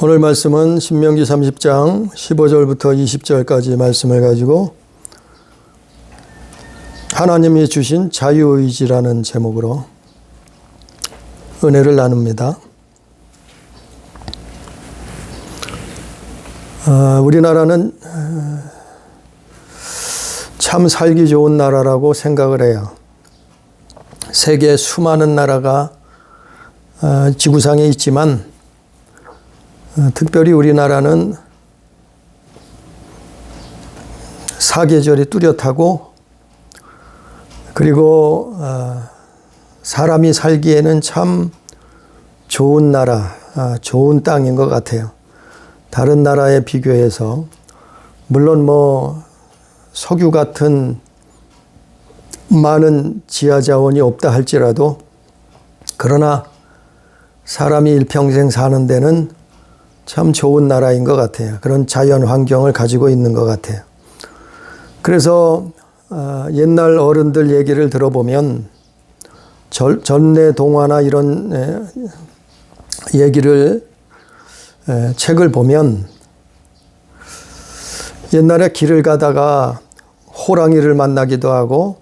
오늘 말씀은 신명기 30장 15절부터 20절까지 말씀을 가지고 하나님이 주신 자유의지라는 제목으로 은혜를 나눕니다. 우리나라는 참 살기 좋은 나라라고 생각을 해요. 세계 수많은 나라가 지구상에 있지만 특별히 우리나라는 사계절이 뚜렷하고 그리고 사람이 살기에는 참 좋은 나라, 좋은 땅인 것 같아요. 다른 나라에 비교해서 물론 석유 같은 많은 지하 자원이 없다 할지라도 그러나 사람이 일평생 사는 데는 참 좋은 나라인 것 같아요. 그런 자연 환경을 가지고 있는 것 같아요. 그래서 옛날 어른들 얘기를 들어보면 전래 동화나 이런 얘기를 책을 보면 옛날에 길을 가다가 호랑이를 만나기도 하고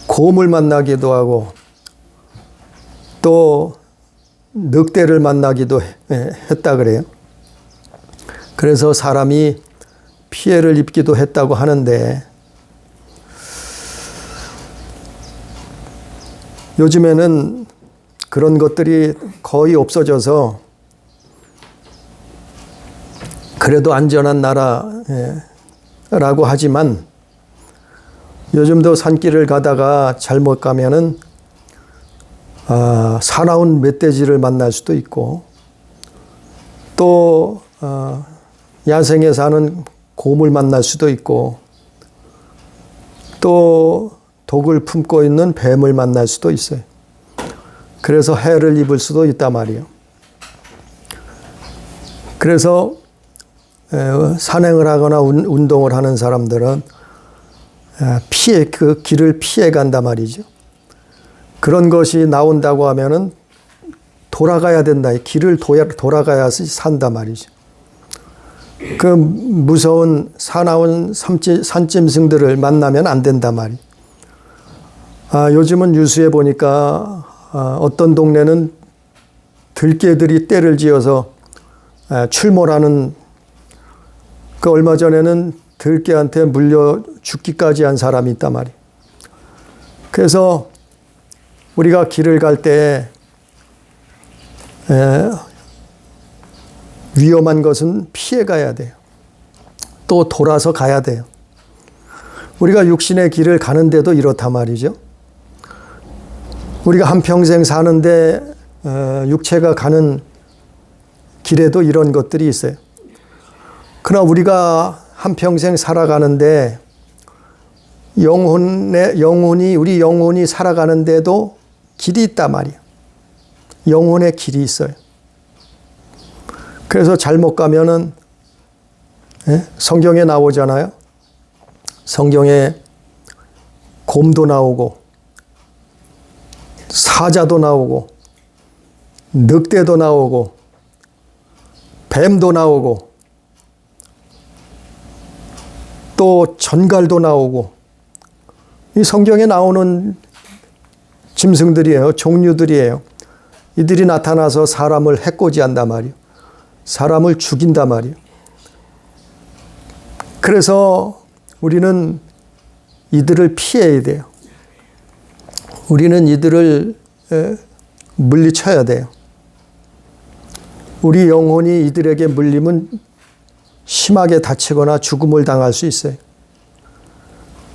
곰을 만나기도 하고 또 늑대를 만나기도 했다 그래요. 그래서 사람이 피해를 입기도 했다고 하는데 요즘에는 그런 것들이 거의 없어져서 그래도 안전한 나라라고 하지만 요즘도 산길을 가다가 잘못 가면은 사나운 멧돼지를 만날 수도 있고 또 야생에 사는 곰을 만날 수도 있고 또 독을 품고 있는 뱀을 만날 수도 있어요. 그래서 해를 입을 수도 있단 말이에요. 그래서 산행을 하거나 운동을 하는 사람들은 그 길을 피해 간단 말이죠. 그런 것이 나온다고 하면은 돌아가야 된다. 길을 돌아가야 산단 말이죠. 그 무서운 사나운 산짐승들을 만나면 안 된단 말이에요. 요즘은 뉴스에 보니까 어떤 동네는 들개들이 떼를 지어서 출몰하는 그 얼마 전에는 들개한테 물려 죽기까지 한 사람이 있단 말이에요. 그래서 우리가 길을 갈 때 위험한 것은 피해 가야 돼요. 또 돌아서 가야 돼요. 우리가 육신의 길을 가는데도 이렇단 말이죠. 우리가 한평생 사는데 육체가 가는 길에도 이런 것들이 있어요. 그러나 우리가 한평생 살아가는데 우리 영혼이 살아가는데도 길이 있단 말이에요. 영혼의 길이 있어요. 그래서 잘못 가면은 성경에 나오잖아요. 성경에 곰도 나오고 사자도 나오고 늑대도 나오고 뱀도 나오고 또 전갈도 나오고 이 성경에 나오는 짐승들이에요. 종류들이에요. 이들이 나타나서 사람을 해코지한단 말이에요. 사람을 죽인단 말이에요. 그래서 우리는 이들을 피해야 돼요. 우리는 이들을 물리쳐야 돼요. 우리 영혼이 이들에게 물리면 심하게 다치거나 죽음을 당할 수 있어요.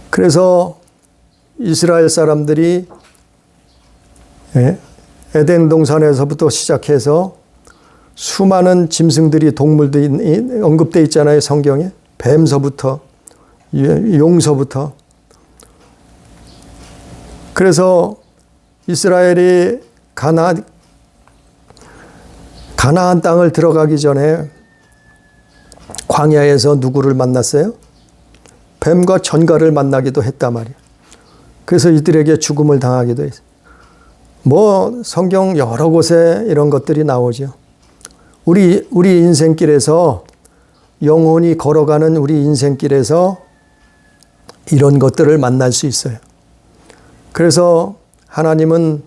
그래서 이스라엘 사람들이 에덴 동산에서부터 시작해서 수많은 짐승들이 동물들이 언급되어 있잖아요. 성경에. 뱀서부터 용서부터. 그래서 이스라엘이 가나안 땅을 들어가기 전에 광야에서 누구를 만났어요? 뱀과 전갈을 만나기도 했단 말이에요. 그래서 이들에게 죽음을 당하기도 했어요. 성경 여러 곳에 이런 것들이 나오죠. 우리 인생길에서 영혼이 걸어가는 우리 인생길에서 이런 것들을 만날 수 있어요. 그래서 하나님은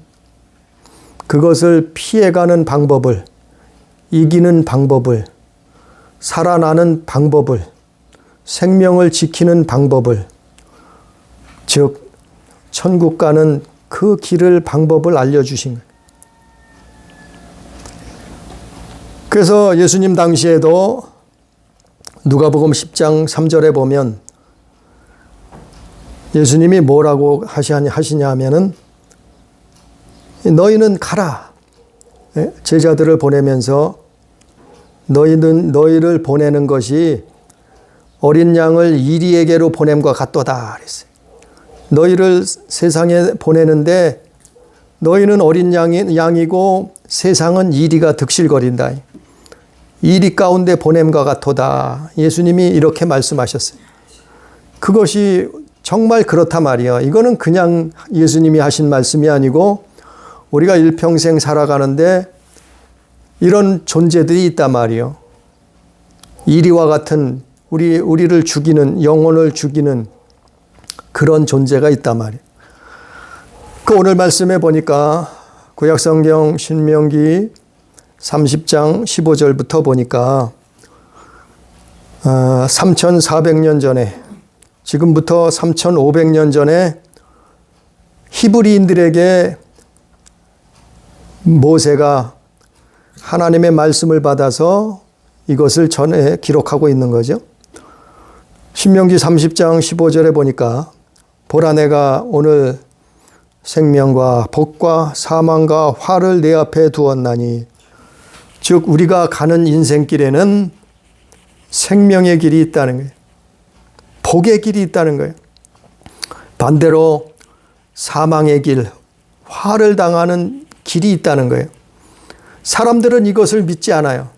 그것을 피해가는 방법을, 이기는 방법을, 살아나는 방법을, 생명을 지키는 방법을, 즉 천국 가는 그 길을 방법을 알려주신 거예요. 그래서 예수님 당시에도 누가복음 10장 3절에 보면 예수님이 뭐라고 하시냐 하면은 너희는 가라. 제자들을 보내면서 너희를 보내는 것이 어린 양을 이리에게로 보냄과 같도다 그랬어요. 너희를 세상에 보내는데 너희는 어린 양이고 세상은 이리가 득실거린다. 이리 가운데 보냄과 같도다. 예수님이 이렇게 말씀하셨어요. 그것이 정말 그렇다 말이야. 이거는 그냥 예수님이 하신 말씀이 아니고 우리가 일평생 살아가는데 이런 존재들이 있단 말이요. 이리와 같은 우리를 죽이는, 영혼을 죽이는 그런 존재가 있단 말이에요. 그 오늘 말씀에 보니까 구약성경 신명기 30장 15절부터 보니까 3400년 전에, 지금부터 3500년 전에 히브리인들에게 모세가 하나님의 말씀을 받아서 이것을 전에 기록하고 있는 거죠. 신명기 30장 15절에 보니까 보라 내가 오늘 생명과 복과 사망과 화를 내 앞에 두었나니, 즉 우리가 가는 인생길에는 생명의 길이 있다는 거예요. 복의 길이 있다는 거예요. 반대로 사망의 길, 화를 당하는 길이 있다는 거예요. 사람들은 이것을 믿지 않아요.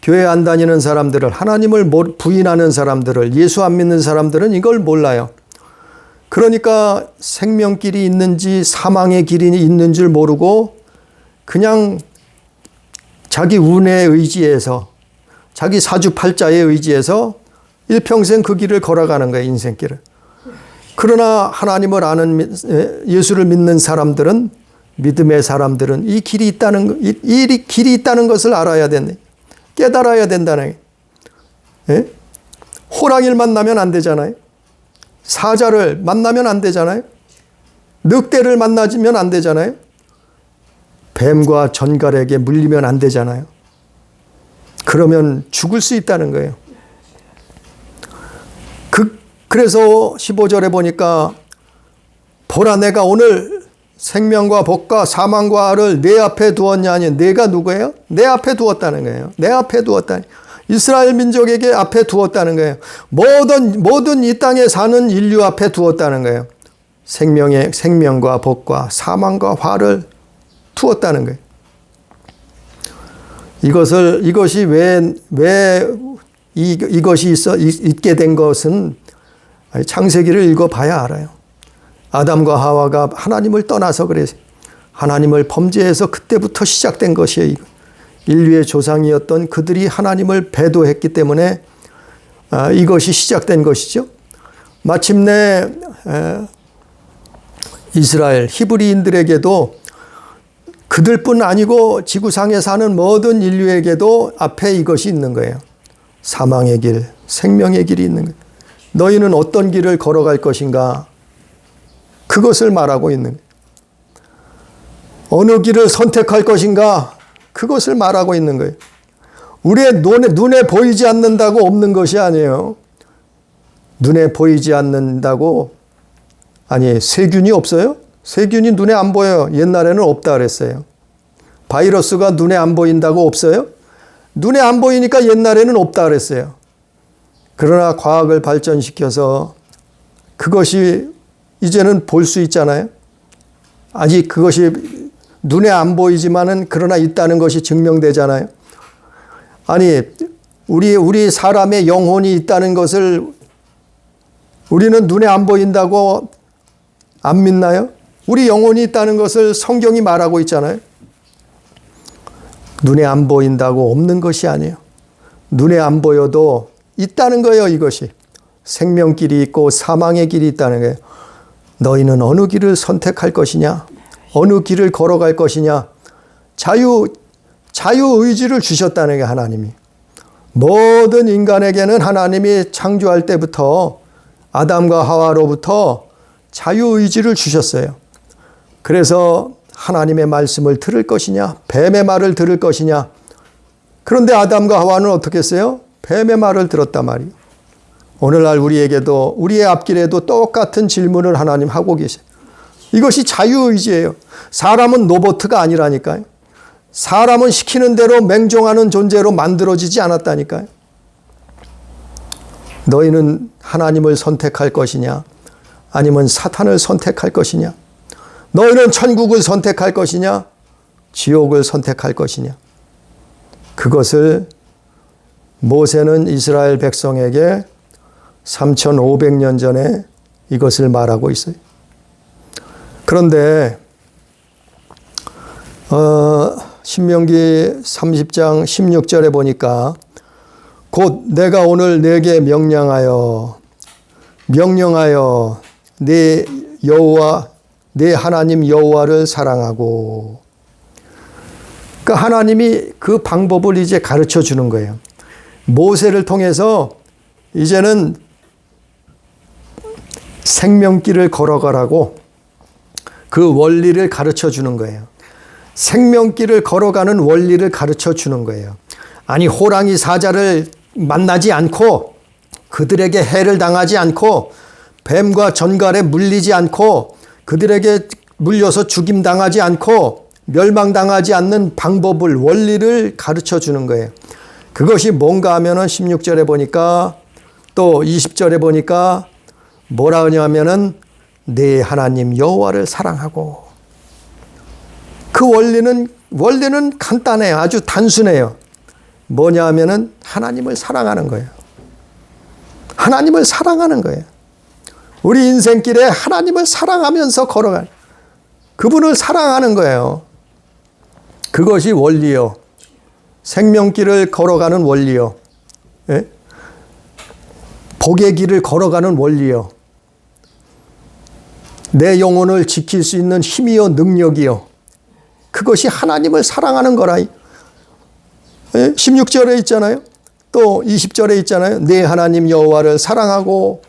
교회 안 다니는 사람들을, 하나님을 부인하는 사람들을, 예수 안 믿는 사람들은 이걸 몰라요. 그러니까 생명길이 있는지 사망의 길이 있는 줄 모르고 그냥 자기 운에 의지해서, 자기 사주팔자에 의지해서 일평생 그 길을 걸어가는 거예요, 인생길을. 그러나 하나님을 아는, 예수를 믿는 사람들은, 믿음의 사람들은 이 길이 있다는 것을 알아야 되네. 깨달아야 된다는 거예요. 호랑이를 만나면 안 되잖아요. 사자를 만나면 안 되잖아요. 늑대를 만나면 안 되잖아요. 뱀과 전갈에게 물리면 안 되잖아요. 그러면 죽을 수 있다는 거예요. 그래서 15절에 보니까 보라 내가 오늘 생명과 복과 사망과 화를 내 앞에 두었냐니, 내가 누구예요? 내 앞에 두었다는 거예요. 내 앞에 두었다니. 이스라엘 민족에게 앞에 두었다는 거예요. 모든 이 땅에 사는 인류 앞에 두었다는 거예요. 생명과 복과 사망과 화를 두었다는 거예요. 이것이 이것이 있게 된 것은 창세기를 읽어봐야 알아요. 아담과 하와가 하나님을 떠나서 그래요. 하나님을 범죄해서 그때부터 시작된 것이에요. 인류의 조상이었던 그들이 하나님을 배도했기 때문에 이것이 시작된 것이죠. 마침내 이스라엘 히브리인들에게도 그들뿐 아니고 지구상에 사는 모든 인류에게도 앞에 이것이 있는 거예요. 사망의 길, 생명의 길이 있는 거예요. 너희는 어떤 길을 걸어갈 것인가? 그것을 말하고 있는 거예요. 어느 길을 선택할 것인가? 그것을 말하고 있는 거예요. 우리의 눈에 보이지 않는다고 없는 것이 아니에요. 눈에 보이지 않는다고, 아니, 세균이 없어요? 세균이 눈에 안 보여요. 옛날에는 없다 그랬어요. 바이러스가 눈에 안 보인다고 없어요? 눈에 안 보이니까 옛날에는 없다 그랬어요. 그러나 과학을 발전시켜서 그것이 이제는 볼 수 있잖아요. 아직 그것이 눈에 안 보이지만은 그러나 있다는 것이 증명되잖아요. 아니, 우리 사람의 영혼이 있다는 것을 우리는 눈에 안 보인다고 안 믿나요? 우리 영혼이 있다는 것을 성경이 말하고 있잖아요. 눈에 안 보인다고 없는 것이 아니에요. 눈에 안 보여도 있다는 거예요, 이것이. 생명길이 있고 사망의 길이 있다는 거예요. 너희는 어느 길을 선택할 것이냐? 어느 길을 걸어갈 것이냐? 자유의지를 주셨다는 게 하나님이. 모든 인간에게는 하나님이 창조할 때부터 아담과 하와로부터 자유의지를 주셨어요. 그래서 하나님의 말씀을 들을 것이냐? 뱀의 말을 들을 것이냐? 그런데 아담과 하와는 어떻게 했어요? 뱀의 말을 들었단 말이에요. 오늘날 우리에게도 우리의 앞길에도 똑같은 질문을 하나님 하고 계세요. 이것이 자유의지예요. 사람은 로봇가 아니라니까요. 사람은 시키는 대로 맹종하는 존재로 만들어지지 않았다니까요. 너희는 하나님을 선택할 것이냐? 아니면 사탄을 선택할 것이냐? 너희는 천국을 선택할 것이냐? 지옥을 선택할 것이냐? 그것을 모세는 이스라엘 백성에게 3,500년 전에 이것을 말하고 있어요. 그런데 신명기 30장 16절에 보니까 곧 내가 오늘 네게 명령하여 네 여호와 네 하나님 여호와를 사랑하고, 그러니까 하나님이 그 방법을 이제 가르쳐 주는 거예요. 모세를 통해서 이제는 생명길을 걸어가라고 그 원리를 가르쳐 주는 거예요. 생명길을 걸어가는 원리를 가르쳐 주는 거예요. 아니, 호랑이 사자를 만나지 않고 그들에게 해를 당하지 않고 뱀과 전갈에 물리지 않고 그들에게 물려서 죽임당하지 않고 멸망당하지 않는 방법을, 원리를 가르쳐 주는 거예요. 그것이 뭔가 하면은 16절에 보니까 또 20절에 보니까 뭐라 하냐면은 네 하나님 여호와를 사랑하고. 그 원리는 간단해요. 아주 단순해요. 뭐냐 하면은 하나님을 사랑하는 거예요. 하나님을 사랑하는 거예요. 우리 인생길에 하나님을 사랑하면서 걸어가는, 그분을 사랑하는 거예요. 그것이 원리요. 생명길을 걸어가는 원리요. 예? 복의 길을 걸어가는 원리요. 내 영혼을 지킬 수 있는 힘이요, 능력이요. 그것이 하나님을 사랑하는 거라. 16절에 있잖아요. 또 20절에 있잖아요. 네 하나님 여호와를 사랑하고.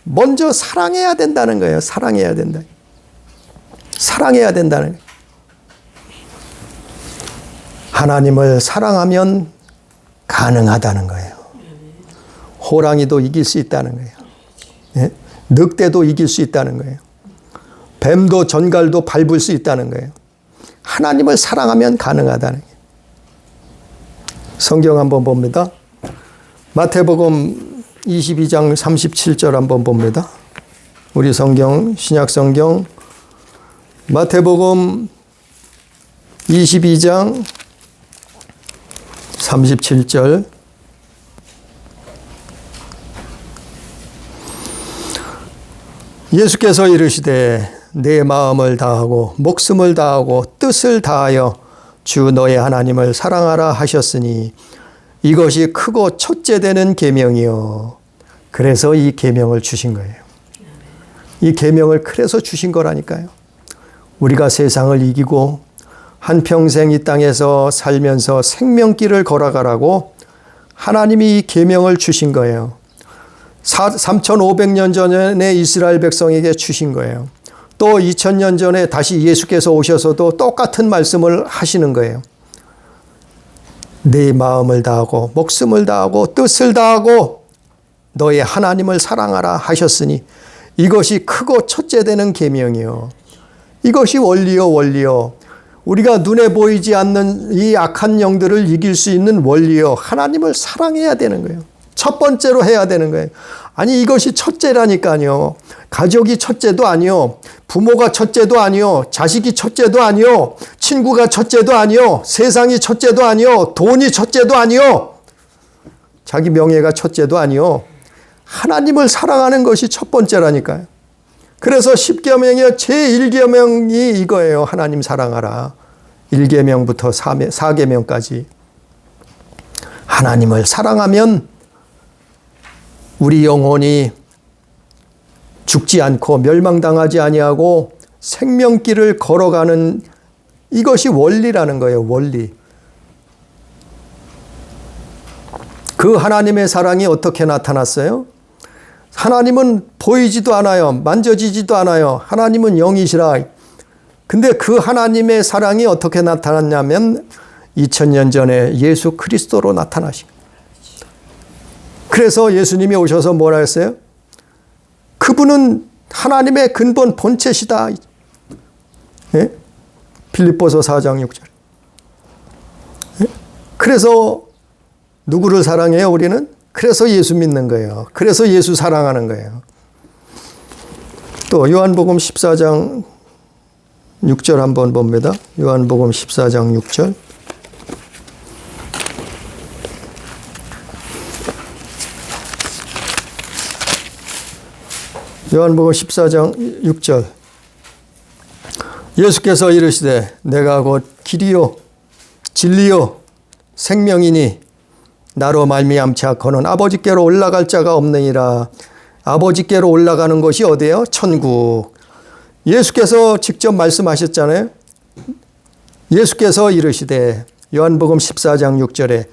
먼저 사랑해야 된다는 거예요. 사랑해야 된다. 사랑해야 된다는 거예요. 하나님을 사랑하면 가능하다는 거예요. 호랑이도 이길 수 있다는 거예요. 예? 늑대도 이길 수 있다는 거예요. 뱀도 전갈도 밟을 수 있다는 거예요. 하나님을 사랑하면 가능하다는 거예요. 성경 한번 봅니다. 마태복음 22장 37절 한번 봅니다. 우리 성경, 신약 성경 마태복음 22장 37절. 예수께서 이르시되 내 마음을 다하고 목숨을 다하고 뜻을 다하여 주 너의 하나님을 사랑하라 하셨으니 이것이 크고 첫째 되는 계명이요. 그래서 이 계명을 주신 거예요. 이 계명을 그래서 주신 거라니까요. 우리가 세상을 이기고 한평생 이 땅에서 살면서 생명길을 걸어가라고 하나님이 이 계명을 주신 거예요. 3,500년 전에 이스라엘 백성에게 주신 거예요. 또 2000년 전에 다시 예수께서 오셔서도 똑같은 말씀을 하시는 거예요. 네 마음을 다하고 목숨을 다하고 뜻을 다하고 너의 하나님을 사랑하라 하셨으니 이것이 크고 첫째 되는 계명이요. 이것이 원리요, 원리요. 우리가 눈에 보이지 않는 이 악한 영들을 이길 수 있는 원리요. 하나님을 사랑해야 되는 거예요. 첫 번째로 해야 되는 거예요. 아니, 이것이 첫째라니까요. 가족이 첫째도 아니요. 부모가 첫째도 아니요. 자식이 첫째도 아니요. 친구가 첫째도 아니요. 세상이 첫째도 아니요. 돈이 첫째도 아니요. 자기 명예가 첫째도 아니요. 하나님을 사랑하는 것이 첫 번째라니까요. 그래서 10계명의 제1계명이 이거예요. 하나님 사랑하라. 1계명부터 4계명까지 하나님을 사랑하면 우리 영혼이 죽지 않고 멸망당하지 아니하고 생명길을 걸어가는 이것이 원리라는 거예요. 원리. 그 하나님의 사랑이 어떻게 나타났어요? 하나님은 보이지도 않아요. 만져지지도 않아요. 하나님은 영이시라. 근데 그 하나님의 사랑이 어떻게 나타났냐면 2000년 전에 예수 그리스도로 나타나신 거예요. 그래서 예수님이 오셔서 뭐라 했어요? 그분은 하나님의 근본 본체시다. 예? 빌립보서 4장 6절. 예? 그래서 누구를 사랑해요, 우리는? 그래서 예수 믿는 거예요. 그래서 예수 사랑하는 거예요. 또 요한복음 14장 6절 한번 봅니다. 요한복음 14장 6절. 요한복음 14장 6절. 예수께서 이르시되 내가 곧 길이요 진리요 생명이니 나로 말미암자거는 아버지께로 올라갈 자가 없느니라. 아버지께로 올라가는 것이 어디예요? 천국. 예수께서 직접 말씀하셨잖아요. 예수께서 이르시되 요한복음 14장 6절에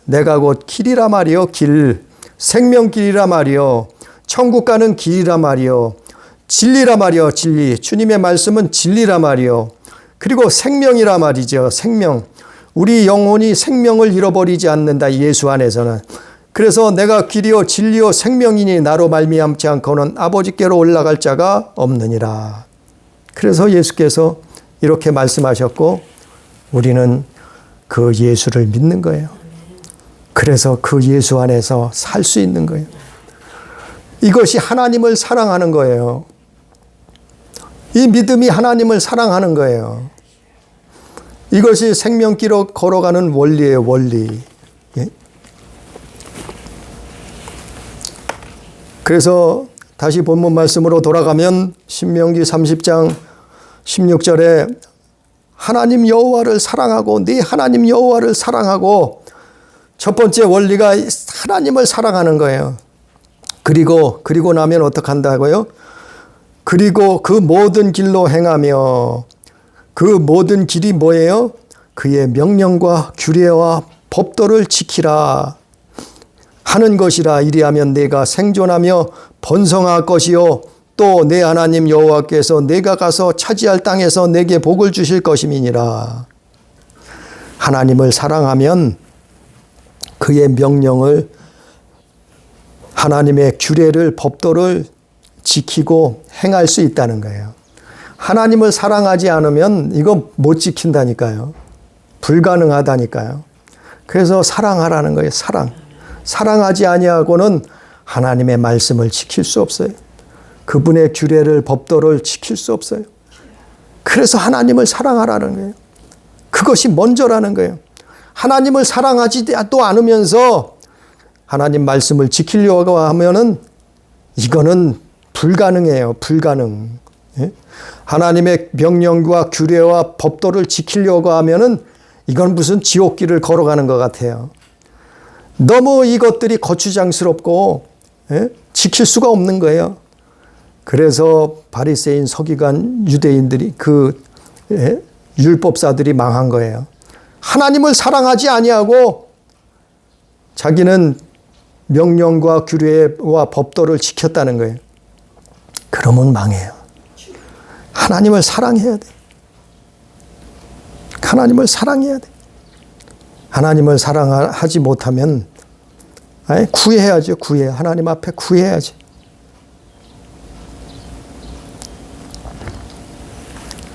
내가 곧 길이라 말이요 길 생명길이라 말이요 천국 가는 길이라 말이요 진리라 말이요 진리. 주님의 말씀은 진리라 말이요. 그리고 생명이라 말이죠. 생명. 우리 영혼이 생명을 잃어버리지 않는다. 예수 안에서는. 그래서 내가 길이요 진리요 생명이니 나로 말미암지 않고는 아버지께로 올라갈 자가 없느니라. 그래서 예수께서 이렇게 말씀하셨고 우리는 그 예수를 믿는 거예요. 그래서 그 예수 안에서 살 수 있는 거예요. 이것이 하나님을 사랑하는 거예요. 이 믿음이 하나님을 사랑하는 거예요. 이것이 생명길로 걸어가는 원리예요. 원리. 예? 그래서 다시 본문 말씀으로 돌아가면 신명기 30장 16절에 하나님 여호와를 사랑하고 네 하나님 여호와를 사랑하고 첫 번째 원리가 하나님을 사랑하는 거예요. 그리고 나면 어떻게 한다고요? 그리고 그 모든 길로 행하며 그 모든 길이 뭐예요? 그의 명령과 규례와 법도를 지키라 하는 것이라. 이리하면 내가 생존하며 번성할 것이요 또 내 하나님 여호와께서 내가 가서 차지할 땅에서 내게 복을 주실 것임이니라. 하나님을 사랑하면 그의 명령을 하나님의 규례를 법도를 지키고 행할 수 있다는 거예요. 하나님을 사랑하지 않으면 이거 못 지킨다니까요. 불가능하다니까요. 그래서 사랑하라는 거예요. 사랑하지 아니하고는 하나님의 말씀을 지킬 수 없어요. 그분의 규례를 법도를 지킬 수 없어요. 그래서 하나님을 사랑하라는 거예요. 그것이 먼저라는 거예요. 하나님을 사랑하지도 않으면서 하나님 말씀을 지키려고 하면은 이거는 불가능해요. 불가능. 예? 하나님의 명령과 규례와 법도를 지키려고 하면은 이건 무슨 지옥길을 걸어가는 것 같아요. 너무 이것들이 거추장스럽고 예? 지킬 수가 없는 거예요. 그래서 바리새인 서기관 유대인들이 예? 율법사들이 망한 거예요. 하나님을 사랑하지 아니하고 자기는 명령과 규례와 법도를 지켰다는 거예요. 그러면 망해요. 하나님을 사랑해야 돼. 하나님을 사랑해야 돼. 하나님을 사랑하지 못하면 구해야죠. 하나님 앞에 구해야지.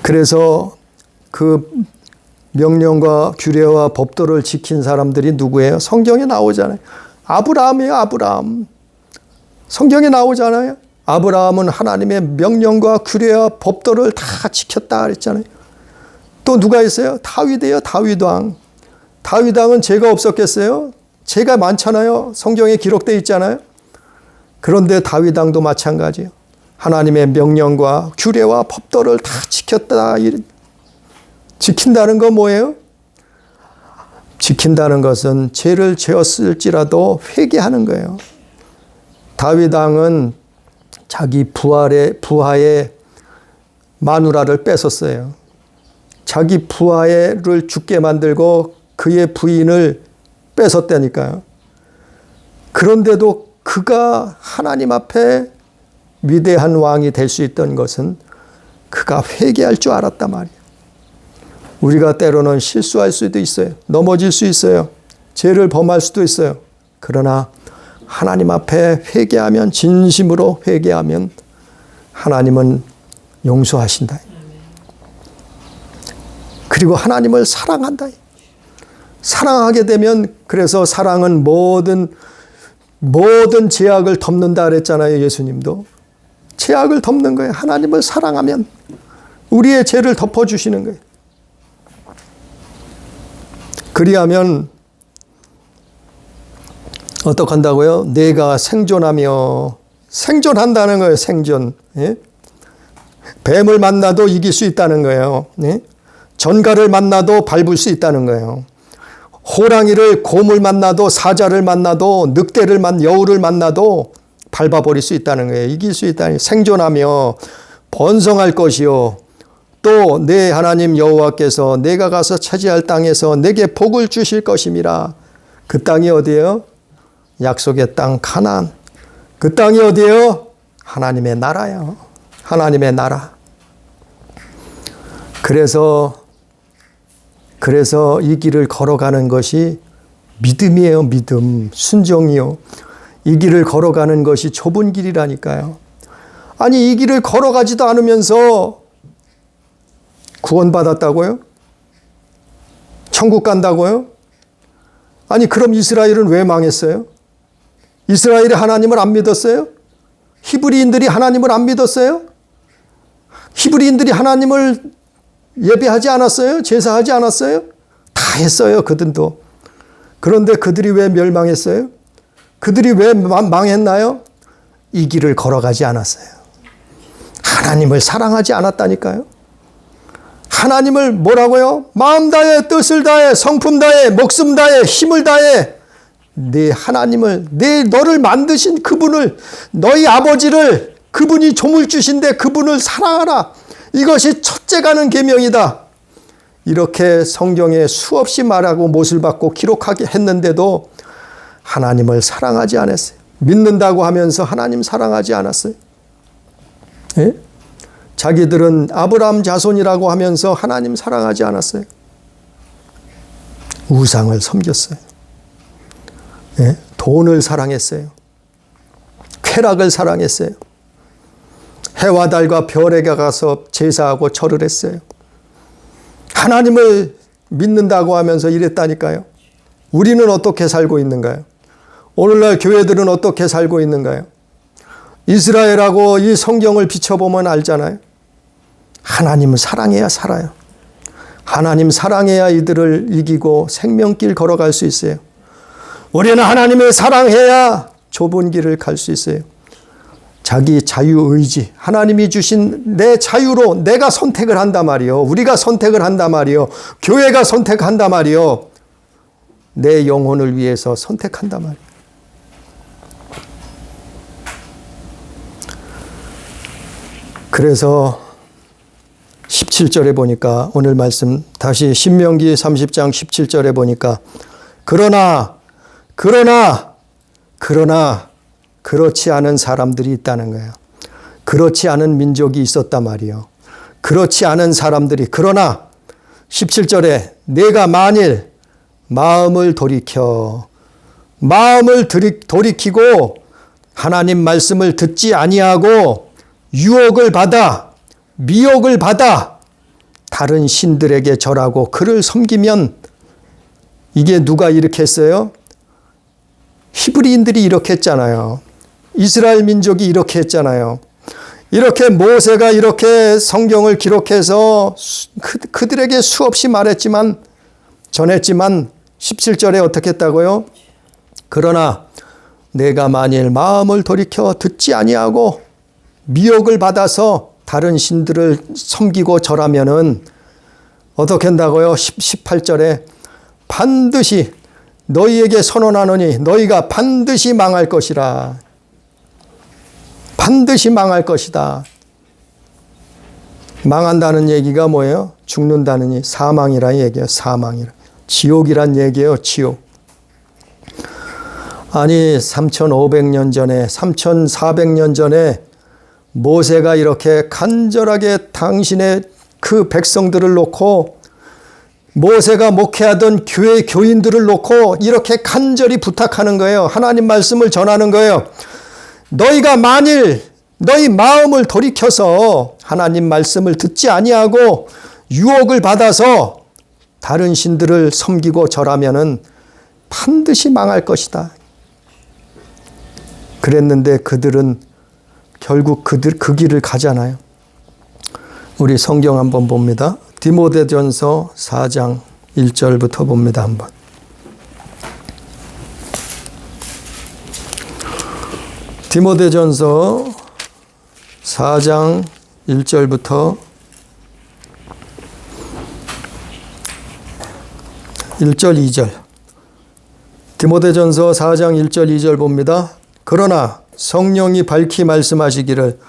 그래서 그 명령과 규례와 법도를 지킨 사람들이 누구예요? 성경에 나오잖아요. 아브라함이에요. 아브라함. 성경에 나오잖아요. 아브라함은 하나님의 명령과 규례와 법도를 다 지켰다 그랬잖아요. 또 누가 있어요? 다윗이에요. 다윗왕. 다윗왕은 죄가 없었겠어요? 죄가 많잖아요. 성경에 기록되어 있잖아요. 그런데 다윗왕도 마찬가지예요. 하나님의 명령과 규례와 법도를 다 지켰다. 지킨다는 건 뭐예요? 지킨다는 것은 죄를 지었을지라도 회개하는 거예요. 다윗 왕은 자기 부하의 마누라를 뺏었어요. 자기 부하를 죽게 만들고 그의 부인을 뺏었다니까요. 그런데도 그가 하나님 앞에 위대한 왕이 될 수 있던 것은 그가 회개할 줄 알았단 말이에요. 우리가 때로는 실수할 수도 있어요. 넘어질 수 있어요. 죄를 범할 수도 있어요. 그러나 하나님 앞에 회개하면, 진심으로 회개하면 하나님은 용서하신다. 그리고 하나님을 사랑한다. 사랑하게 되면, 그래서 사랑은 모든 죄악을 덮는다 그랬잖아요. 예수님도. 죄악을 덮는 거예요. 하나님을 사랑하면 우리의 죄를 덮어주시는 거예요. 그리하면 어떡한다고요? 내가 생존한다는 거예요. 생존. 예? 뱀을 만나도 이길 수 있다는 거예요. 예? 전갈을 만나도 밟을 수 있다는 거예요. 호랑이를, 곰을 만나도, 사자를 만나도, 여우를 만나도 밟아버릴 수 있다는 거예요. 이길 수 있다니. 생존하며 번성할 것이요. 또 내 하나님 여호와께서 내가 가서 차지할 땅에서 내게 복을 주실 것임이라. 그 땅이 어디예요? 약속의 땅 가나안. 그 땅이 어디예요? 하나님의 나라예요. 하나님의 나라. 그래서 이 길을 걸어가는 것이 믿음이에요. 믿음. 순종이요. 이 길을 걸어가는 것이 좁은 길이라니까요. 아니, 이 길을 걸어가지도 않으면서 구원받았다고요? 천국 간다고요? 아니, 그럼 이스라엘은 왜 망했어요? 이스라엘이 하나님을 안 믿었어요? 히브리인들이 하나님을 안 믿었어요? 히브리인들이 하나님을 예배하지 않았어요? 제사하지 않았어요? 다 했어요, 그들도. 그런데 그들이 왜 멸망했어요? 그들이 왜 망했나요? 이 길을 걸어가지 않았어요. 하나님을 사랑하지 않았다니까요. 하나님을 뭐라고요? 마음 다해, 뜻을 다해, 성품 다해, 목숨 다해, 힘을 다해. 네 하나님을, 너를 만드신 그분을, 너희 아버지를, 그분이 조물주신데 그분을 사랑하라. 이것이 첫째 가는 계명이다. 이렇게 성경에 수없이 말하고 못을 받고 기록하게 했는데도 하나님을 사랑하지 않았어요. 믿는다고 하면서 하나님 사랑하지 않았어요. 예? 자기들은 아브라함 자손이라고 하면서 하나님 사랑하지 않았어요. 우상을 섬겼어요. 예? 돈을 사랑했어요. 쾌락을 사랑했어요. 해와 달과 별에게 가서 제사하고 절을 했어요. 하나님을 믿는다고 하면서 이랬다니까요. 우리는 어떻게 살고 있는가요? 오늘날 교회들은 어떻게 살고 있는가요? 이스라엘하고 이 성경을 비춰보면 알잖아요. 하나님을 사랑해야 살아요. 하나님 사랑해야 이들을 이기고 생명길 걸어갈 수 있어요. 우리는 하나님을 사랑해야 좁은 길을 갈 수 있어요. 자기 자유의지, 하나님이 주신 내 자유로 내가 선택을 한단 말이요. 우리가 선택을 한단 말이요. 교회가 선택한단 말이요. 내 영혼을 위해서 선택한단 말이요. 그래서 17절에 보니까 오늘 말씀 다시 신명기 30장 17절에 보니까 그러나 그렇지 않은 사람들이 있다는 거예요. 그렇지 않은 민족이 있었단 말이에요. 그렇지 않은 사람들이 그러나 17절에 내가 만일 마음을 돌이키고 하나님 말씀을 듣지 아니하고 유혹을 받아 미혹을 받아 다른 신들에게 절하고 그를 섬기면 이게 누가 이렇게 했어요? 히브리인들이 이렇게 했잖아요. 이스라엘 민족이 이렇게 했잖아요. 이렇게 모세가 이렇게 성경을 기록해서 그들에게 수없이 전했지만 17절에 어떻게 했다고요? 그러나 내가 만일 마음을 돌이켜 듣지 아니하고 미혹을 받아서 다른 신들을 섬기고 절하면은 어떻게 한다고요? 18절에 반드시 너희에게 선언하노니 너희가 반드시 망할 것이라. 반드시 망할 것이다. 망한다는 얘기가 뭐예요? 죽는다는 사망이란 얘기예요. 사망이라. 지옥이란 얘기예요. 지옥. 아니 3500년 전에 3400년 전에 모세가 이렇게 간절하게 당신의 그 백성들을 놓고 모세가 목회하던 교회 교인들을 놓고 이렇게 간절히 부탁하는 거예요. 하나님 말씀을 전하는 거예요. 너희가 만일 너희 마음을 돌이켜서 하나님 말씀을 듣지 아니하고 유혹을 받아서 다른 신들을 섬기고 절하면은 반드시 망할 것이다. 그랬는데 그들은 결국 그 길을 가잖아요. 우리 성경 한번 봅니다. 디모데전서 4장 1절부터 봅니다. 한번. 디모데전서 4장 1절부터 1절 2절. 디모데전서 4장 1절 2절 봅니다. 그러나 성령이 밝히 말씀하시기를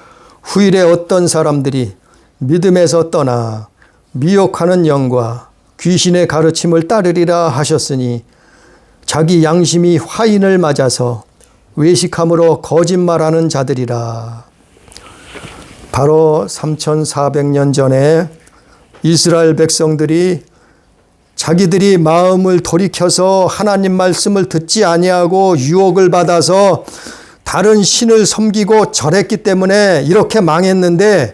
후일에 어떤 사람들이 믿음에서 떠나 미혹하는 영과 귀신의 가르침을 따르리라 하셨으니 자기 양심이 화인을 맞아서 외식함으로 거짓말하는 자들이라. 바로 3400년 전에 이스라엘 백성들이 자기들이 마음을 돌이켜서 하나님 말씀을 듣지 아니하고 유혹을 받아서 다른 신을 섬기고 절했기 때문에 이렇게 망했는데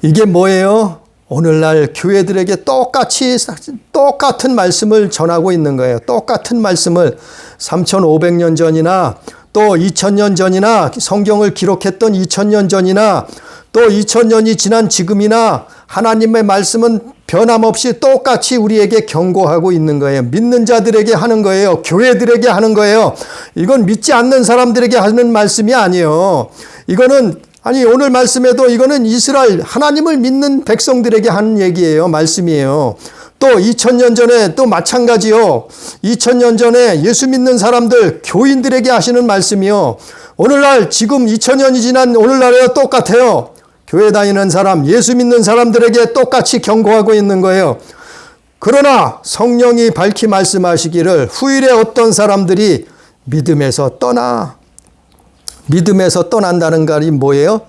이게 뭐예요? 오늘날 교회들에게 똑같은 말씀을 전하고 있는 거예요. 똑같은 말씀을 3500년 전이나 또 2000년 전이나 성경을 기록했던 2000년 전이나 또 2000년이 지난 지금이나 하나님의 말씀은 변함없이 똑같이 우리에게 경고하고 있는 거예요. 믿는 자들에게 하는 거예요. 교회들에게 하는 거예요. 이건 믿지 않는 사람들에게 하는 말씀이 아니에요. 이거는 오늘 말씀에도 이거는 이스라엘 하나님을 믿는 백성들에게 하는 얘기예요. 말씀이에요. 또 2000년 전에 또 마찬가지요. 2000년 전에 예수 믿는 사람들 교인들에게 하시는 말씀이요. 오늘날 지금 2000년이 지난 오늘날에도 똑같아요. 교회 다니는 사람, 예수 믿는 사람들에게 똑같이 경고하고 있는 거예요. 그러나 성령이 밝히 말씀하시기를 후일에 어떤 사람들이 믿음에서 떠난다는 말이 뭐예요?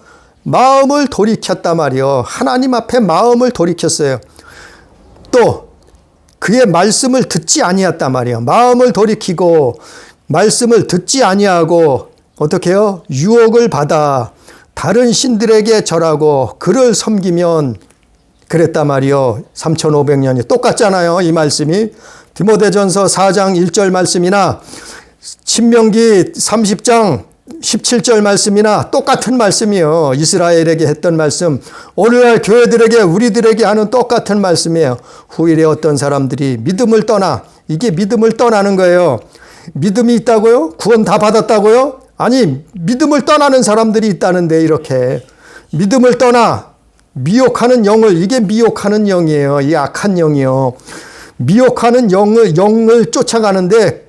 마음을 돌이켰단 말이요. 하나님 앞에 마음을 돌이켰어요. 또 그의 말씀을 듣지 아니했단 말이에요. 마음을 돌이키고 말씀을 듣지 아니하고 어떻게 해요? 유혹을 받아 다른 신들에게 절하고 그를 섬기면 그랬단 말이요. 3500년이 똑같잖아요. 이 말씀이 디모데전서 4장 1절 말씀이나 신명기 30장 17절 말씀이나 똑같은 말씀이에요. 이스라엘에게 했던 말씀, 오늘날 교회들에게 우리들에게 하는 똑같은 말씀이에요. 후일에 어떤 사람들이 믿음을 떠나, 이게 믿음을 떠나는 거예요. 믿음이 있다고요? 구원 다 받았다고요? 아니, 믿음을 떠나는 사람들이 있다는데 이렇게 믿음을 떠나 미혹하는 영을, 이게 미혹하는 영이에요. 이 악한 영이요. 미혹하는 영을 쫓아가는데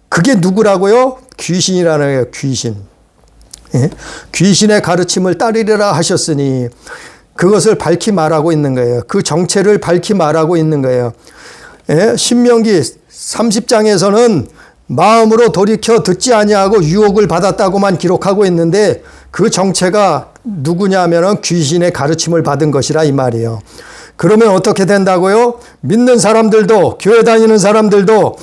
그게 누구라고요? 귀신이라는 거예요. 귀신. 예? 귀신의 가르침을 따르리라 하셨으니 그것을 밝히 말하고 있는 거예요. 그 정체를 밝히 말하고 있는 거예요. 예? 신명기 30장에서는 마음으로 돌이켜 듣지 아니하고 유혹을 받았다고만 기록하고 있는데 그 정체가 누구냐 하면 귀신의 가르침을 받은 것이라 이 말이에요. 그러면 어떻게 된다고요? 믿는 사람들도, 교회 다니는 사람들도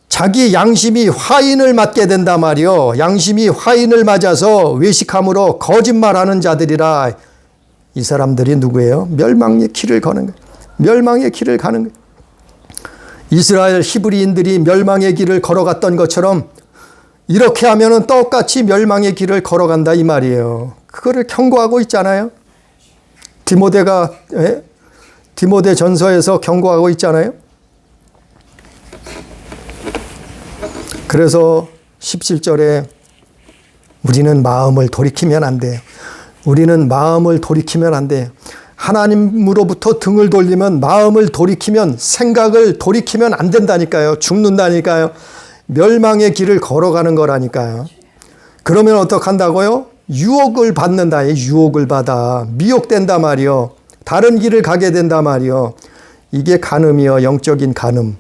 자기 양심이 화인을 맞게 된단 말이요. 양심이 화인을 맞아서 외식함으로 거짓말하는 자들이라. 이 사람들이 누구예요? 멸망의 길을 가는 거예요. 멸망의 길을 가는 거예요. 이스라엘 히브리인들이 멸망의 길을 걸어갔던 것처럼 이렇게 하면은 똑같이 멸망의 길을 걸어간다 이 말이에요. 그거를 경고하고 있잖아요. 디모데 전서에서 경고하고 있잖아요. 그래서 17절에 우리는 마음을 돌이키면 안 돼요. 우리는 마음을 돌이키면 안 돼요. 하나님으로부터 등을 돌리면, 마음을 돌이키면, 생각을 돌이키면 안 된다니까요. 죽는다니까요. 멸망의 길을 걸어가는 거라니까요. 그러면 어떡한다고요? 유혹을 받는다. 유혹을 받아. 미혹된다 말이요. 다른 길을 가게 된다 말이요. 이게 간음이요. 영적인 간음.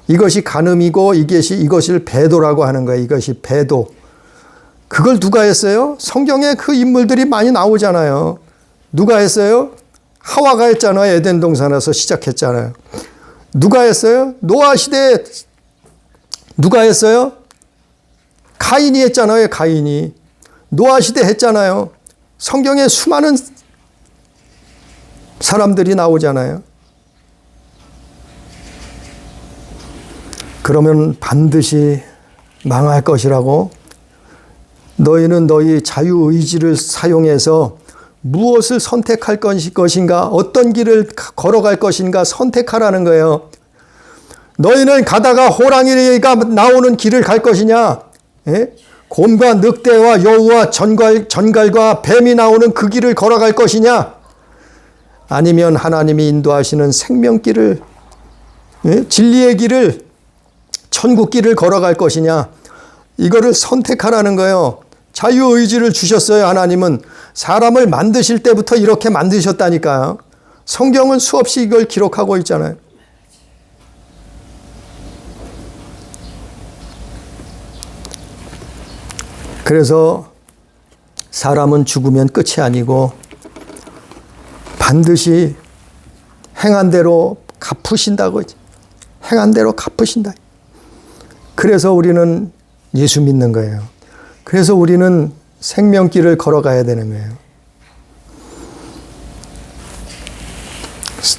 이것이 간음이고 이것을 배도라고 하는 거예요. 이것이 배도. 그걸 누가 했어요? 성경에 그 인물들이 많이 나오잖아요. 누가 했어요? 하와가 했잖아요. 에덴 동산에서 시작했잖아요. 누가 했어요? 노아 시대에 누가 했어요? 가인이 했잖아요. 가인이. 노아 시대 했잖아요. 성경에 수많은 사람들이 나오잖아요. 그러면 반드시 망할 것이라고? 너희는 너희 자유의지를 사용해서 무엇을 선택할 것인가, 어떤 길을 걸어갈 것인가 선택하라는 거예요. 너희는 가다가 호랑이가 나오는 길을 갈 것이냐? 예? 곰과 늑대와 여우와 전갈과 뱀이 나오는 그 길을 걸어갈 것이냐? 아니면 하나님이 인도하시는 생명길을, 예? 진리의 길을, 천국 길을 걸어갈 것이냐? 이거를 선택하라는 거예요. 자유의지를 주셨어요. 하나님은 사람을 만드실 때부터 이렇게 만드셨다니까요. 성경은 수없이 이걸 기록하고 있잖아요. 그래서 사람은 죽으면 끝이 아니고 반드시 행한 대로 갚으신다고. 행한 대로 갚으신다. 그래서 우리는 예수 믿는 거예요. 그래서 우리는 생명길을 걸어가야 되는 거예요.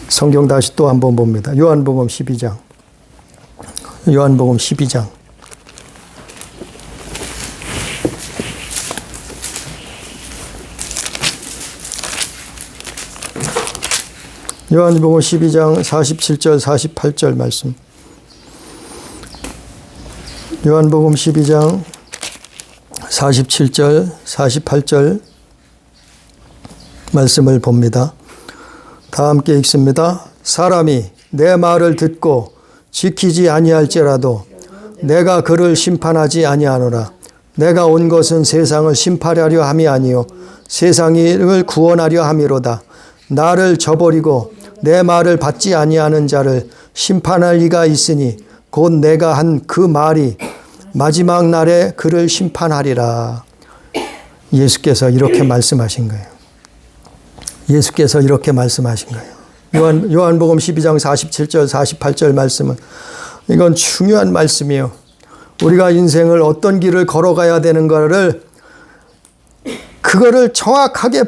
성경 다시 또 한번 봅니다. 요한복음 12장. 요한복음 12장. 요한복음 12장 47절 48절 말씀. 요한복음 12장 47절 48절 말씀을 봅니다. 다 함께 읽습니다. 사람이 내 말을 듣고 지키지 아니할지라도 내가 그를 심판하지 아니하노라. 내가 온 것은 세상을 심판하려 함이 아니요 세상을 구원하려 함이로다. 나를 저버리고 내 말을 받지 아니하는 자를 심판할 이가 있으니 곧 내가 한 그 말이 마지막 날에 그를 심판하리라. 예수께서 이렇게 말씀하신 거예요. 예수께서 이렇게 말씀하신 거예요. 요한복음 12장 47절 48절 말씀은 이건 중요한 말씀이에요. 우리가 인생을 어떤 길을 걸어가야 되는가를 그거를 정확하게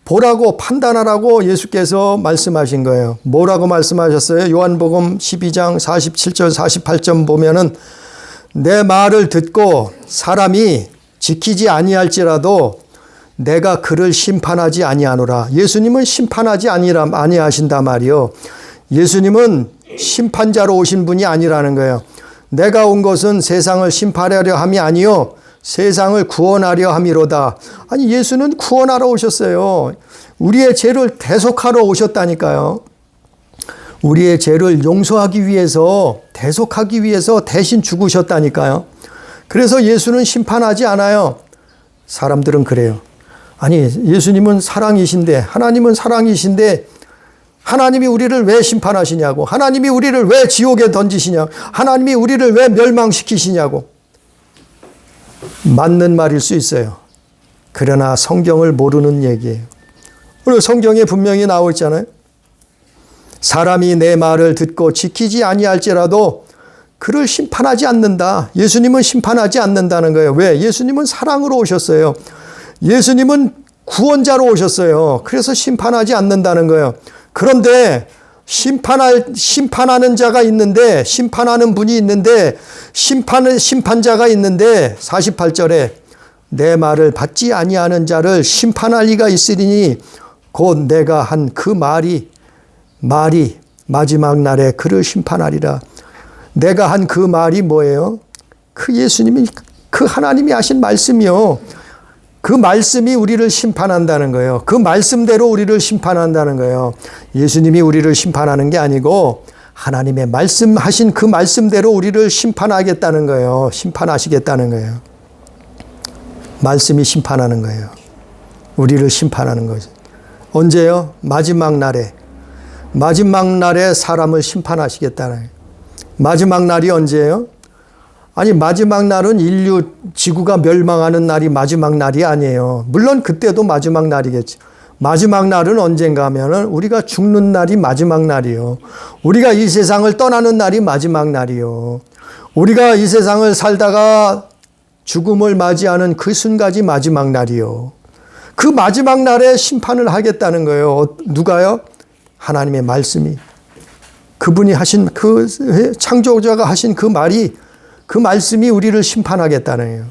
보라고 판단하라고 예수께서 말씀하신 거예요. 뭐라고 말씀하셨어요? 요한복음 12장 47절 48절 보면은 내 말을 듣고 사람이 지키지 아니할지라도 내가 그를 심판하지 아니하노라. 예수님은 심판하지 아니하신단 말이요. 예수님은 심판자로 오신 분이 아니라는 거예요. 내가 온 것은 세상을 심판하려 함이 아니요 세상을 구원하려 함이로다. 아니 예수는 구원하러 오셨어요. 우리의 죄를 대속하러 오셨다니까요. 우리의 죄를 용서하기 위해서 대속하기 위해서 대신 죽으셨다니까요. 그래서 예수는 심판하지 않아요. 사람들은 그래요. 아니 예수님은 사랑이신데 하나님은 사랑이신데 하나님이 우리를 왜 심판하시냐고, 하나님이 우리를 왜 지옥에 던지시냐고, 하나님이 우리를 왜 멸망시키시냐고. 맞는 말일 수 있어요. 그러나 성경을 모르는 얘기예요. 오늘 성경에 분명히 나와 있잖아요. 사람이 내 말을 듣고 지키지 아니할지라도 그를 심판하지 않는다. 예수님은 심판하지 않는다는 거예요. 왜? 예수님은 사랑으로 오셨어요. 예수님은 구원자로 오셨어요. 그래서 심판하지 않는다는 거예요. 그런데 심판하는 자가 있는데, 심판하는 분이 있는데, 심판자가 있는데 48절에 내 말을 받지 아니하는 자를 심판할 이가 있으리니 곧 내가 한 그 말이 마지막 날에 그를 심판하리라. 내가 한 그 말이 뭐예요? 그 예수님이, 그 하나님이 하신 말씀이요. 그 말씀이 우리를 심판한다는 거예요. 그 말씀대로 우리를 심판한다는 거예요. 예수님이 우리를 심판하는 게 아니고 하나님의 말씀하신 그 말씀대로 우리를 심판하겠다는 거예요. 심판하시겠다는 거예요. 말씀이 심판하는 거예요. 우리를 심판하는 거죠. 언제요? 마지막 날에. 마지막 날에 사람을 심판하시겠다는 거예요. 마지막 날이 언제예요? 아니, 마지막 날은 인류 지구가 멸망하는 날이 마지막 날이 아니에요. 물론 그때도 마지막 날이겠죠. 마지막 날은 언젠가 하면은 우리가 죽는 날이 마지막 날이요. 우리가 이 세상을 떠나는 날이 마지막 날이요. 우리가 이 세상을 살다가 죽음을 맞이하는 그 순간이 마지막 날이요. 그 마지막 날에 심판을 하겠다는 거예요. 누가요? 하나님의 말씀이. 그분이 하신 그 창조자가 하신 그 말이, 그 말씀이 우리를 심판하겠다는 거예요.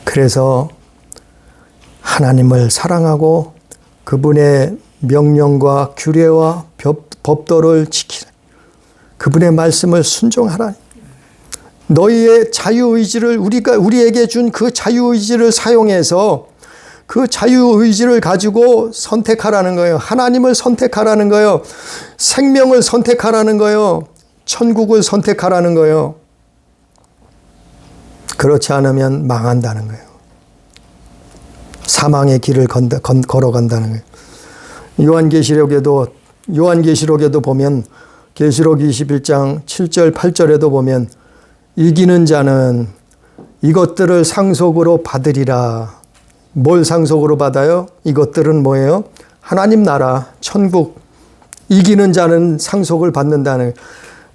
그래서 하나님을 사랑하고 그분의 명령과 규례와 법도를 지키라. 그분의 말씀을 순종하라. 너희의 자유의지를, 우리에게 준 그 자유의지를 사용해서 그 자유의지를 가지고 선택하라는 거예요. 하나님을 선택하라는 거예요. 생명을 선택하라는 거예요. 천국을 선택하라는 거예요. 그렇지 않으면 망한다는 거예요. 사망의 길을 걸어간다는 거예요. 요한계시록에도 보면, 계시록 21장 7절 8절에도 보면, 이기는 자는 이것들을 상속으로 받으리라. 뭘 상속으로 받아요? 이것들은 뭐예요? 하나님 나라, 천국. 이기는 자는 상속을 받는다는,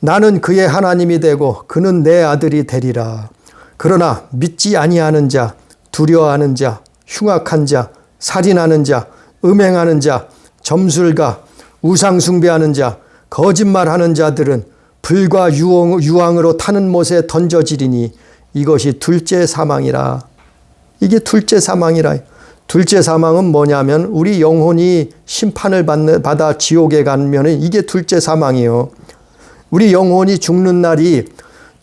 나는 그의 하나님이 되고 그는 내 아들이 되리라. 그러나 믿지 아니하는 자, 두려워하는 자, 흉악한 자, 살인하는 자, 음행하는 자, 점술가, 우상 숭배하는 자, 거짓말하는 자들은 불과 유황으로 타는 못에 던져지리니 이것이 둘째 사망이라. 이게 둘째 사망이라. 둘째 사망은 뭐냐면 우리 영혼이 심판을 받아 지옥에 가면 이게 둘째 사망이에요. 우리 영혼이 죽는 날이,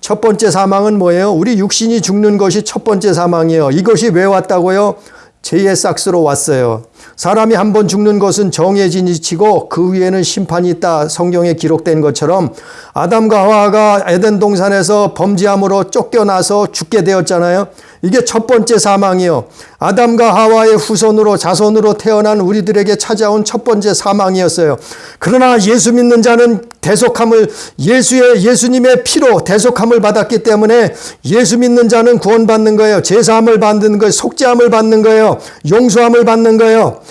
첫 번째 사망은 뭐예요? 우리 육신이 죽는 것이 첫 번째 사망이에요. 이것이 왜 왔다고요? 죄의 싹스로 왔어요. 사람이 한 번 죽는 것은 정해진 이치고 그 위에는 심판이 있다. 성경에 기록된 것처럼 아담과 하와가 에덴 동산에서 범죄함으로 쫓겨나서 죽게 되었잖아요. 이게 첫 번째 사망이요. 아담과 하와의 후손으로, 자손으로 태어난 우리들에게 찾아온 첫 번째 사망이었어요. 그러나 예수 믿는 자는 대속함을, 예수님의 피로 대속함을 받았기 때문에 예수 믿는 자는 구원받는 거예요. 제사함을 받는 거예요. 속죄함을 받는 거예요. 용서함을 받는 거예요.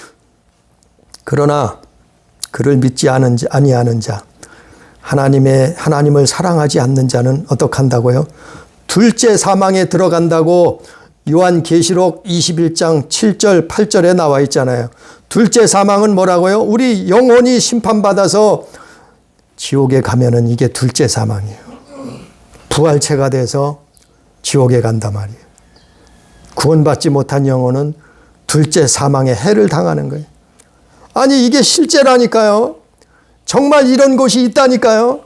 그러나 그를 믿지 아니하는 자, 하나님을 사랑하지 않는 자는 어떻게 한다고요? 둘째 사망에 들어간다고 요한계시록 21장 7절 8절에 나와 있잖아요. 둘째 사망은 뭐라고요? 우리 영혼이 심판받아서 지옥에 가면은 이게 둘째 사망이에요. 부활체가 돼서 지옥에 간단 말이에요. 구원받지 못한 영혼은 둘째 사망의 해를 당하는 거예요. 아니, 이게 실제라니까요. 정말 이런 것이 있다니까요.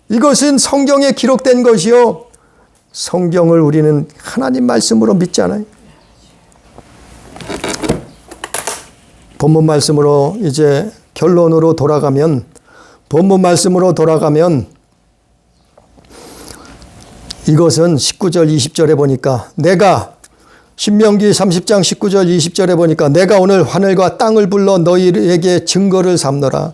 이것은 성경에 기록된 것이요. 성경을 우리는 하나님 말씀으로 믿잖아요. 본문 말씀으로 이제 결론으로 돌아가면, 본문 말씀으로 돌아가면 이것은 19절 20절에 보니까, 내가 신명기 30장 19절 20절에 보니까 내가 오늘 하늘과 땅을 불러 너희에게 증거를 삼노라.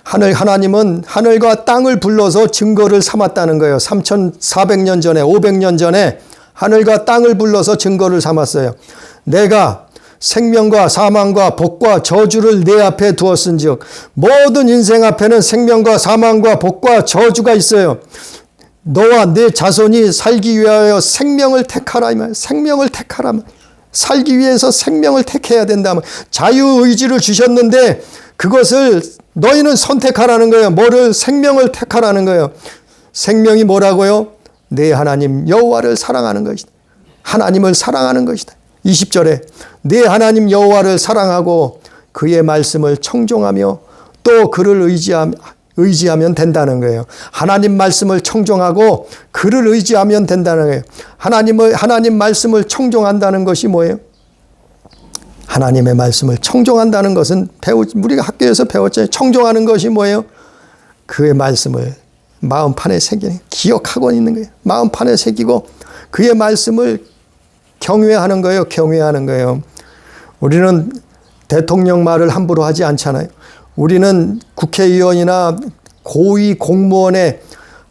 하나님은 하늘과 땅을 불러서 증거를 삼았다는 거예요. 3,400년 전에, 500년 전에 하늘과 땅을 불러서 증거를 삼았어요. 내가 생명과 사망과 복과 저주를 내 앞에 두었은즉, 모든 인생 앞에는 생명과 사망과 복과 저주가 있어요. 너와 내 자손이 살기 위하여 생명을 택하라. 생명을 택하라. 살기 위해서 생명을 택해야 된다. 자유의지를 주셨는데 그것을 너희는 선택하라는 거예요. 뭐를? 생명을 택하라는 거예요. 생명이 뭐라고요? 내 하나님 여호와를 사랑하는 것이다. 하나님을 사랑하는 것이다. 20절에 내 하나님 여호와를 사랑하고 그의 말씀을 청종하며 또 그를 의지하며 의지하면 된다는 거예요. 하나님 말씀을 청종하고 그를 의지하면 된다는 거예요. 하나님 말씀을 청종한다는 것이 뭐예요? 하나님의 말씀을 청종한다는 것은 우리가 학교에서 배웠잖아요. 청종하는 것이 뭐예요? 그의 말씀을 마음판에 새기는, 기억하고 있는 거예요. 마음판에 새기고 그의 말씀을 경외하는 거예요. 경외하는 거예요. 우리는 대통령 말을 함부로 하지 않잖아요. 우리는 국회의원이나 고위 공무원에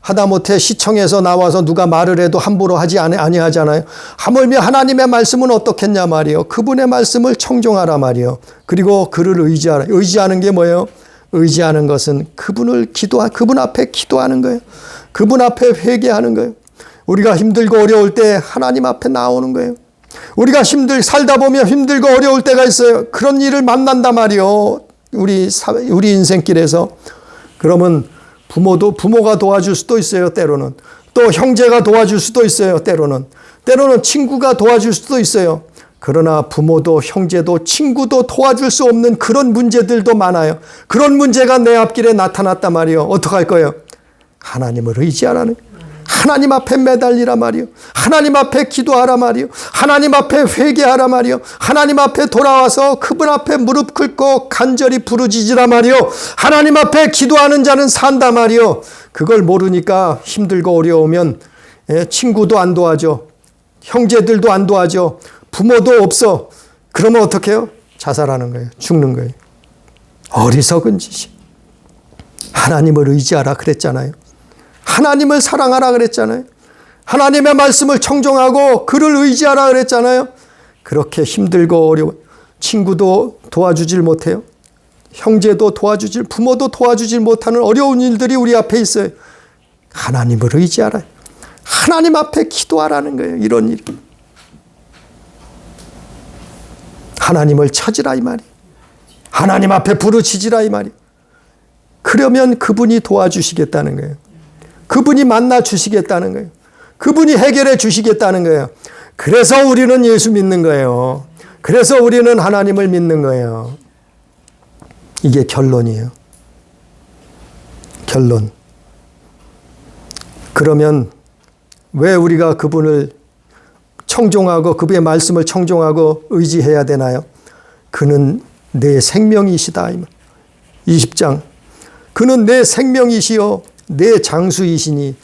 하다못해 시청에서 나와서 누가 말을 해도 함부로 하지 아니하잖아요. 하물며 하나님의 말씀은 어떻겠냐 말이요. 그분의 말씀을 청종하라 말이요. 그리고 그를 의지하라. 의지하는 게 뭐예요? 의지하는 것은 그분 앞에 기도하는 거예요. 그분 앞에 회개하는 거예요. 우리가 힘들고 어려울 때 하나님 앞에 나오는 거예요. 우리가 살다 보면 힘들고 어려울 때가 있어요. 그런 일을 만난단 말이요. 우리 인생길에서. 그러면 부모가 도와줄 수도 있어요. 때로는. 또 형제가 도와줄 수도 있어요. 때로는 친구가 도와줄 수도 있어요. 그러나 부모도 형제도 친구도 도와줄 수 없는 그런 문제들도 많아요. 그런 문제가 내 앞길에 나타났단 말이요. 어떡할 거예요? 하나님을 의지하라는, 하나님 앞에 매달리라 말이요. 하나님 앞에 기도하라 말이요. 하나님 앞에 회개하라 말이요. 하나님 앞에 돌아와서 그분 앞에 무릎 꿇고 간절히 부르짖으라 말이요. 하나님 앞에 기도하는 자는 산다 말이요. 그걸 모르니까 힘들고 어려우면 친구도 안 도와줘. 형제들도 안 도와줘. 부모도 없어. 그러면 어떻게 해요? 자살하는 거예요. 죽는 거예요. 어리석은 짓이. 하나님을 의지하라 그랬잖아요. 하나님을 사랑하라 그랬잖아요. 하나님의 말씀을 청종하고 그를 의지하라 그랬잖아요. 그렇게 힘들고 어려워. 친구도 도와주질 못해요. 형제도 부모도 도와주질 못하는 어려운 일들이 우리 앞에 있어요. 하나님을 의지하라. 하나님 앞에 기도하라는 거예요. 이런 일. 하나님을 찾으라 이 말이에요. 하나님 앞에 부르짖으라 이 말이에요. 그러면 그분이 도와주시겠다는 거예요. 그분이 만나 주시겠다는 거예요. 그분이 해결해 주시겠다는 거예요. 그래서 우리는 예수 믿는 거예요. 그래서 우리는 하나님을 믿는 거예요. 이게 결론이에요. 결론. 그러면 왜 우리가 그분을 청종하고 그분의 말씀을 청종하고 의지해야 되나요? 그는 내 생명이시다. 20장. 그는 내 생명이시요 내 장수이시니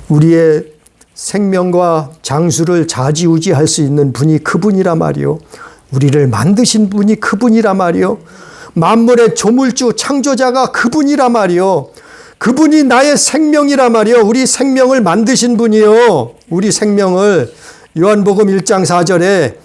우리의 생명과 장수를 좌지우지할 수 있는 분이 그분이라 말이요. 우리를 만드신 분이 그분이라 말이요. 만물의 조물주 창조자가 그분이라 말이요. 그분이 나의 생명이라 말이요. 우리 생명을 만드신 분이요. 우리 생명을 요한복음 1장 4절에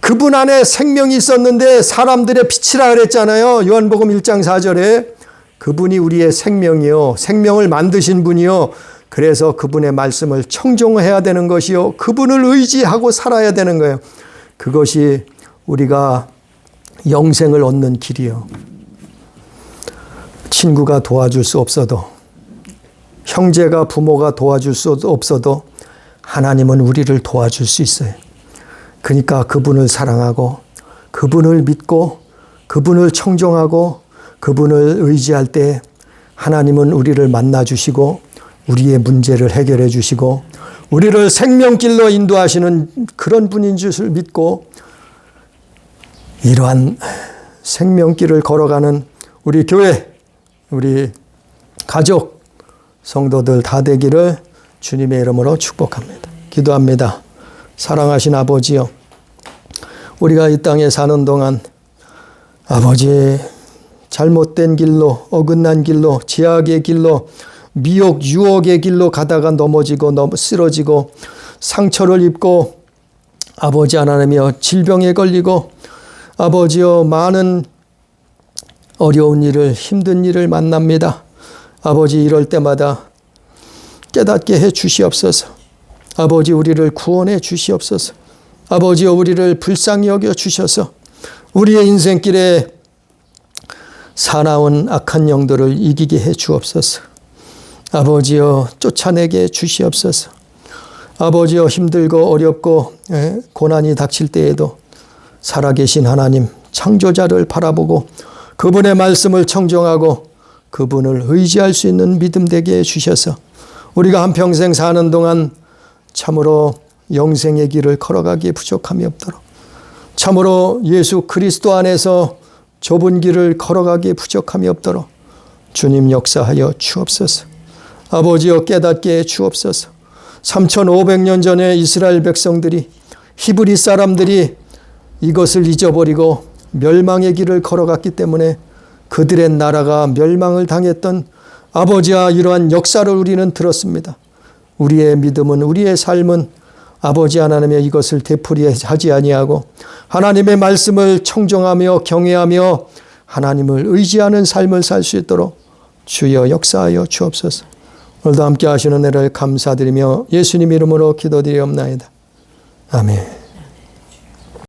그분 안에 생명이 있었는데 사람들의 빛이라 그랬잖아요. 요한복음 1장 4절에 그분이 우리의 생명이요. 생명을 만드신 분이요. 그래서 그분의 말씀을 청종해야 되는 것이요. 그분을 의지하고 살아야 되는 거예요. 그것이 우리가 영생을 얻는 길이요. 친구가 도와줄 수 없어도, 형제가 부모가 도와줄 수 없어도 하나님은 우리를 도와줄 수 있어요. 그러니까 그분을 사랑하고 그분을 믿고 그분을 청종하고 그분을 의지할 때 하나님은 우리를 만나 주시고 우리의 문제를 해결해 주시고 우리를 생명길로 인도하시는 그런 분인 줄을 믿고 이러한 생명길을 걸어가는 우리 교회, 우리 가족, 성도들 다 되기를 주님의 이름으로 축복합니다. 기도합니다. 사랑하신 아버지요, 우리가 이 땅에 사는 동안 아버지 잘못된 길로, 어긋난 길로, 제약의 길로, 미혹, 유혹의 길로 가다가 넘어지고 쓰러지고 상처를 입고 아버지 하나님이여 질병에 걸리고 아버지여 많은 어려운 일을, 힘든 일을 만납니다. 아버지 이럴 때마다 깨닫게 해 주시옵소서. 아버지 우리를 구원해 주시옵소서. 아버지여 우리를 불쌍히 여겨 주셔서 우리의 인생길에 사나운 악한 영들을 이기게 해 주옵소서. 아버지여 쫓아내게 해 주시옵소서. 아버지여 힘들고 어렵고 고난이 닥칠 때에도 살아계신 하나님 창조자를 바라보고 그분의 말씀을 청종하고 그분을 의지할 수 있는 믿음 되게 해주셔서 우리가 한평생 사는 동안 참으로 영생의 길을 걸어가기에 부족함이 없도록, 참으로 예수 그리스도 안에서 좁은 길을 걸어가기에 부족함이 없도록 주님 역사하여 주옵소서. 아버지여 깨닫게 해 주옵소서. 3500년 전에 이스라엘 백성들이, 히브리 사람들이 이것을 잊어버리고 멸망의 길을 걸어갔기 때문에 그들의 나라가 멸망을 당했던 아버지와 이러한 역사를 우리는 들었습니다. 우리의 믿음은, 우리의 삶은 아버지 하나님의 이것을 되풀이하지 아니하고 하나님의 말씀을 청종하며 경외하며 하나님을 의지하는 삶을 살 수 있도록 주여 역사하여 주옵소서. 오늘도 함께 하시는 은혜를 감사드리며 예수님 이름으로 기도드리옵나이다. 아멘.